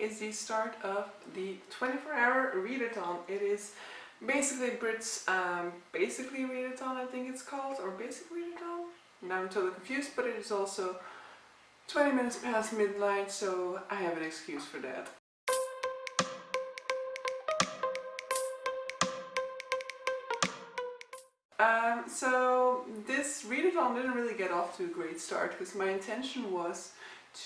is the start of the 24-hour readathon. It is basically Brit's basically readathon, I think it's called, or basic readathon. Now I'm totally confused, but it is also 20 minutes past midnight, so I have an excuse for that. So this readathon didn't really get off to a great start because my intention was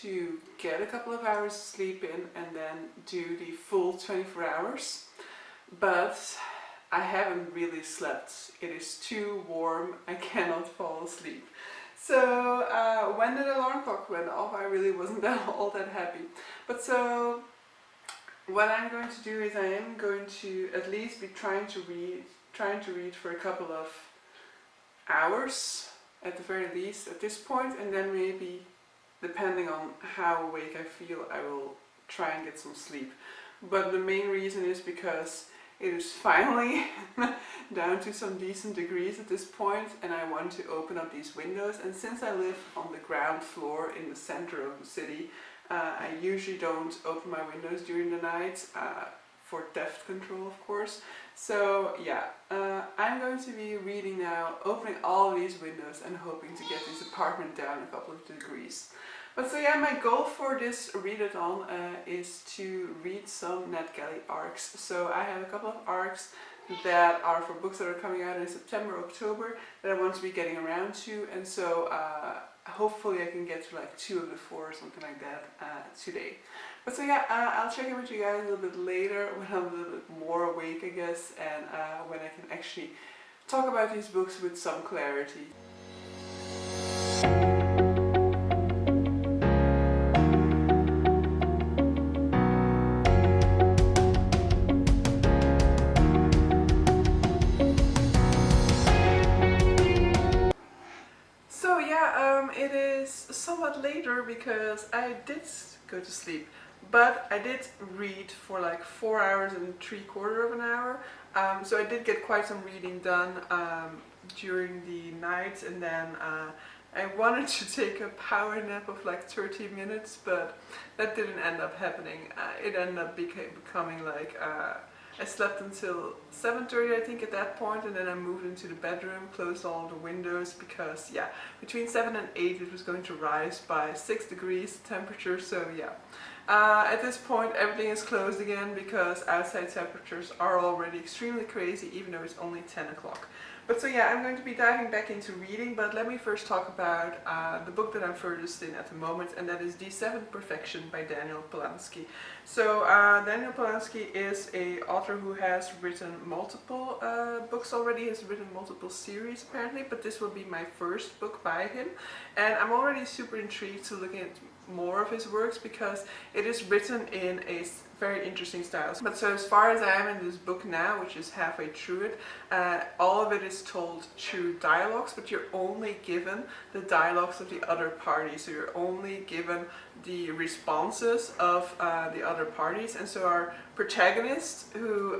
to get a couple of hours sleep in and then do the full 24 hours, but I haven't really slept. It is too warm, I cannot fall asleep. So when the alarm clock went off, I really wasn't all that happy. But so what I'm going to do is I am going to at least be trying to read for a couple of hours at the very least at this point, and then maybe, depending on how awake I feel, I will try and get some sleep. But the main reason is because it is finally down to some decent degrees at this point, and I want to open up these windows. And since I live on the ground floor in the center of the city, I usually don't open my windows during the night, for theft control of course. So yeah, I'm going to be reading now, opening all of these windows and hoping to get this apartment down a couple of degrees. But so yeah, my goal for this readathon is to read some Netgalley arcs. So I have a couple of arcs that are for books that are coming out in September, October that I want to be getting around to, and so hopefully I can get to like 2 of the 4 or something like that today. But so yeah, I'll check in with you guys a little bit later when I'm a little bit more awake, I guess, and when I can actually talk about these books with some clarity. It is somewhat later because I did go to sleep, but I did read for like 4 hours and 3/4 of an hour. So I did get quite some reading done during the night, and then I wanted to take a power nap of like 30 minutes, but that didn't end up happening. It ended up becoming like I slept until 7:30 I think at that point, and then I moved into the bedroom, closed all the windows because yeah, between 7 and 8 it was going to rise by 6 degrees temperature, so yeah. At this point everything is closed again because outside temperatures are already extremely crazy even though it's only 10 o'clock. But so yeah, I'm going to be diving back into reading, but let me first talk about the book that I'm furthest in at the moment, and that is The Seventh Perfection by Daniel Polansky. So Daniel Polansky is an author who has written multiple books already. He has written multiple series apparently, but this will be my first book by him, and I'm already super intrigued to look at more of his works because it is written in a very interesting style. But so as far as I am in this book now, which is halfway through it, all of it is told through dialogues, but you're only given the dialogues of the other parties, so you're only given the responses of the other parties. And so our protagonist, who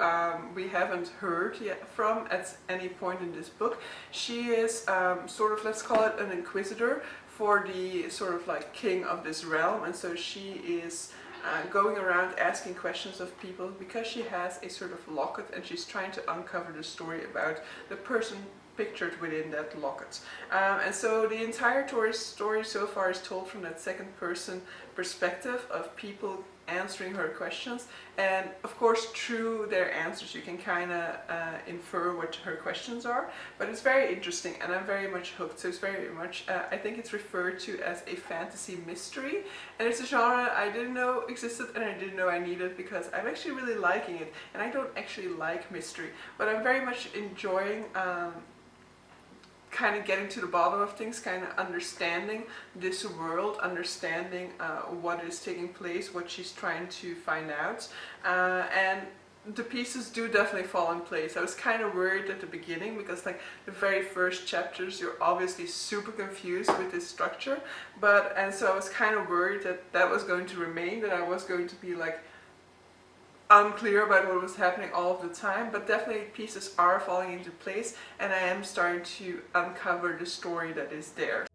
we haven't heard yet from at any point in this book, she is sort of, let's call it an inquisitor for the sort of like king of this realm, and so she is going around asking questions of people because she has a sort of locket, and she's trying to uncover the story about the person pictured within that locket. And so the entire story so far is told from that second person perspective of people answering her questions, and of course through their answers you can kind of infer what her questions are, but it's very interesting and I'm very much hooked. So it's very much, I think it's referred to as a fantasy mystery, and it's a genre I didn't know existed and I didn't know I needed because I'm actually really liking it, and I don't actually like mystery, but I'm very much enjoying kind of getting to the bottom of things, kind of understanding this world, understanding what is taking place, what she's trying to find out, and the pieces do definitely fall in place. I was kind of worried at the beginning because like the very first chapters you're obviously super confused with this structure, and so I was kind of worried that that was going to remain, that I was going to be like unclear about what was happening all of the time, but definitely pieces are falling into place and I am starting to uncover the story that is there.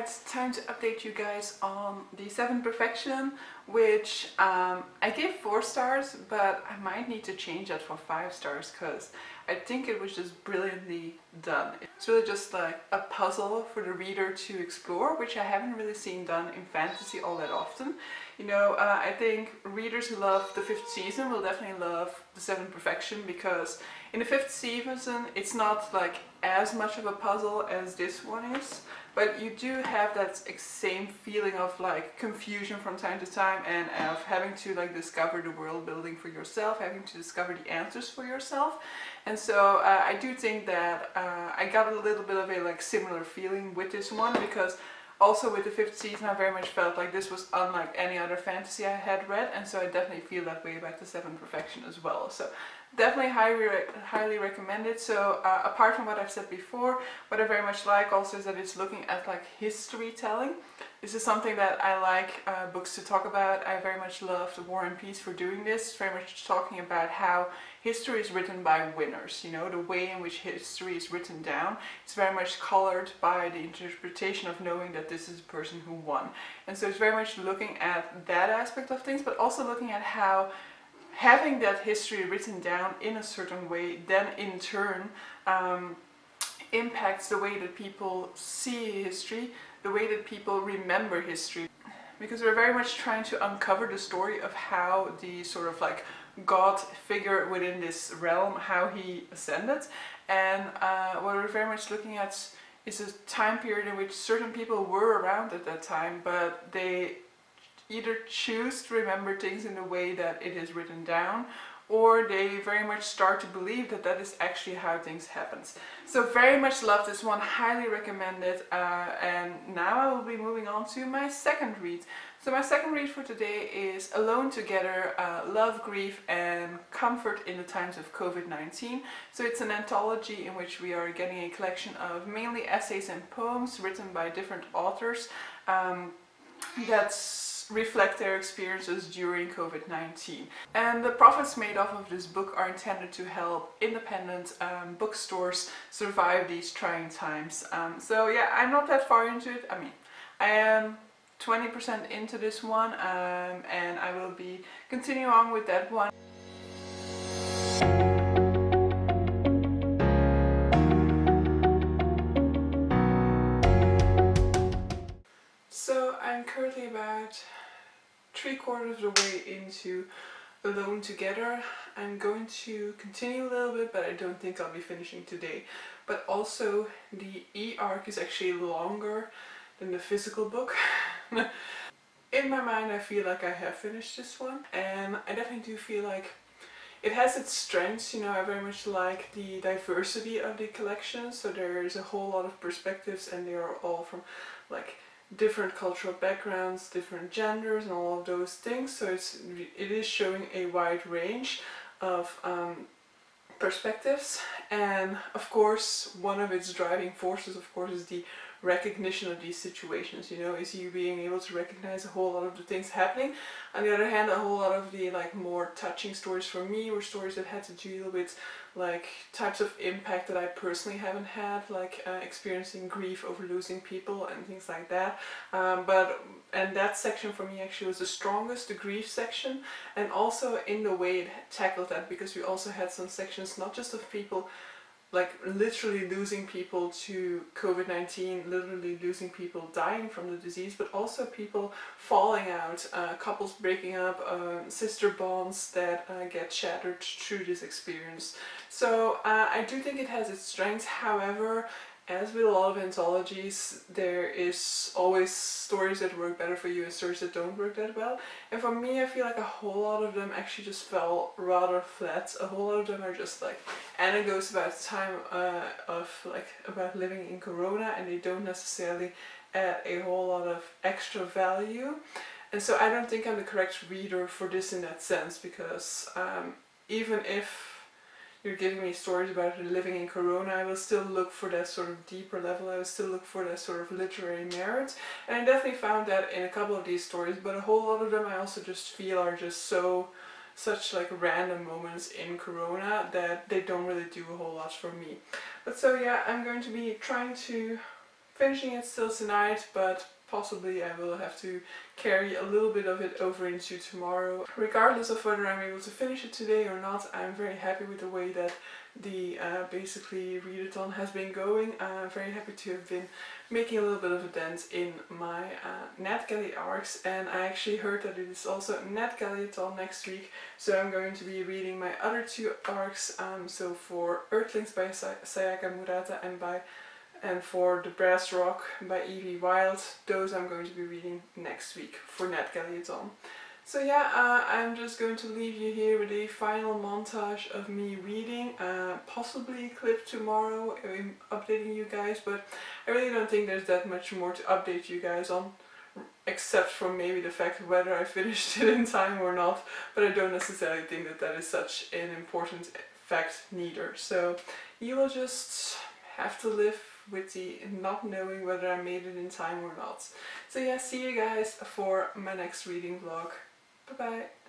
Alright, time to update you guys on the 7 Perfection, which I gave 4 stars, but I might need to change that for 5 stars because I think it was just brilliantly done. It's really just like a puzzle for the reader to explore, which I haven't really seen done in fantasy all that often. You know, I think readers who love the 5th season will definitely love the 7 Perfection, because in the 5th season it's not like as much of a puzzle as this one is, but you do have that same feeling of like confusion from time to time, and of having to like discover the world building for yourself, having to discover the answers for yourself. And so I do think that I got a little bit of a like similar feeling with this one, because also with the 5th season I very much felt like this was unlike any other fantasy I had read, and so I definitely feel that way about the 7 Perfection as well. So definitely highly recommend it. So apart from what I've said before, what I very much like also is that it's looking at like history telling. This is something that I like books to talk about. I very much love the War and Peace for doing this. It's very much talking about how history is written by winners, you know, the way in which history is written down. It's very much colored by the interpretation of knowing that this is a person who won. And so it's very much looking at that aspect of things, but also looking at how having that history written down in a certain way then in turn impacts the way that people see history, the way that people remember history. Because we're very much trying to uncover the story of how the sort of like God figure within this realm, how he ascended. And what we're very much looking at is a time period in which certain people were around at that time, but they either choose to remember things in the way that it is written down, or they very much start to believe that that is actually how things happen. So very much love this one, highly recommend it. And now I will be moving on to my second read. So my second read for today is Alone Together, Love, Grief and Comfort in the Times of COVID-19. So it's an anthology in which we are getting a collection of mainly essays and poems written by different authors that reflect their experiences during COVID-19. And the profits made off of this book are intended to help independent bookstores survive these trying times. So yeah, I'm not that far into it. I mean, I am 20% into this one, and I will be continuing on with that one. So I'm currently about 3/4 of the way into Alone Together. I'm going to continue a little bit, but I don't think I'll be finishing today. But also the e-arc is actually longer than the physical book. In my mind I feel like I have finished this one, and I definitely do feel like it has its strengths. You know, I very much like the diversity of the collection, so there's a whole lot of perspectives and they are all from like different cultural backgrounds, different genders and all of those things. So it is showing a wide range of perspectives, and of course one of its driving forces of course is the recognition of these situations. You know, is you being able to recognize a whole lot of the things happening. On the other hand, a whole lot of the like more touching stories for me were stories that had to deal with like types of impact that I personally haven't had, like experiencing grief over losing people and things like that. And that section for me actually was the strongest, the grief section, and also in the way it tackled that, because we also had some sections not just of people like literally losing people to COVID-19, literally losing people dying from the disease, but also people falling out, couples breaking up, sister bonds that get shattered through this experience. So I do think it has its strengths. However, as with a lot of anthologies, there is always stories that work better for you and stories that don't work that well. And for me, I feel like a whole lot of them actually just fell rather flat. A whole lot of them are just like anecdotes about time about living in Corona, and they don't necessarily add a whole lot of extra value. And so I don't think I'm the correct reader for this in that sense, because even if you're giving me stories about living in Corona, I will still look for that sort of deeper level. I will still look for that sort of literary merit. And I definitely found that in a couple of these stories, but a whole lot of them I also just feel are just such like random moments in Corona that they don't really do a whole lot for me. But so yeah, I'm going to be trying to finishing it still tonight, but possibly I will have to carry a little bit of it over into tomorrow. Regardless of whether I'm able to finish it today or not, I'm very happy with the way that the basically readathon has been going. I'm very happy to have been making a little bit of a dent in my Netgalley arcs, and I actually heard that it is also Netgalley-athon next week, so I'm going to be reading my other two arcs, so for Earthlings by Sayaka Murata and for The Brass Rock by Evie Wild. Those I'm going to be reading next week for Netgalley-athon. So yeah, I'm just going to leave you here with a final montage of me reading, possibly a clip tomorrow updating you guys, but I really don't think there's that much more to update you guys on, except for maybe the fact of whether I finished it in time or not, but I don't necessarily think that that is such an important fact neither. So you will just have to live with the not knowing whether I made it in time or not. So yeah, see you guys for my next reading vlog. Bye bye!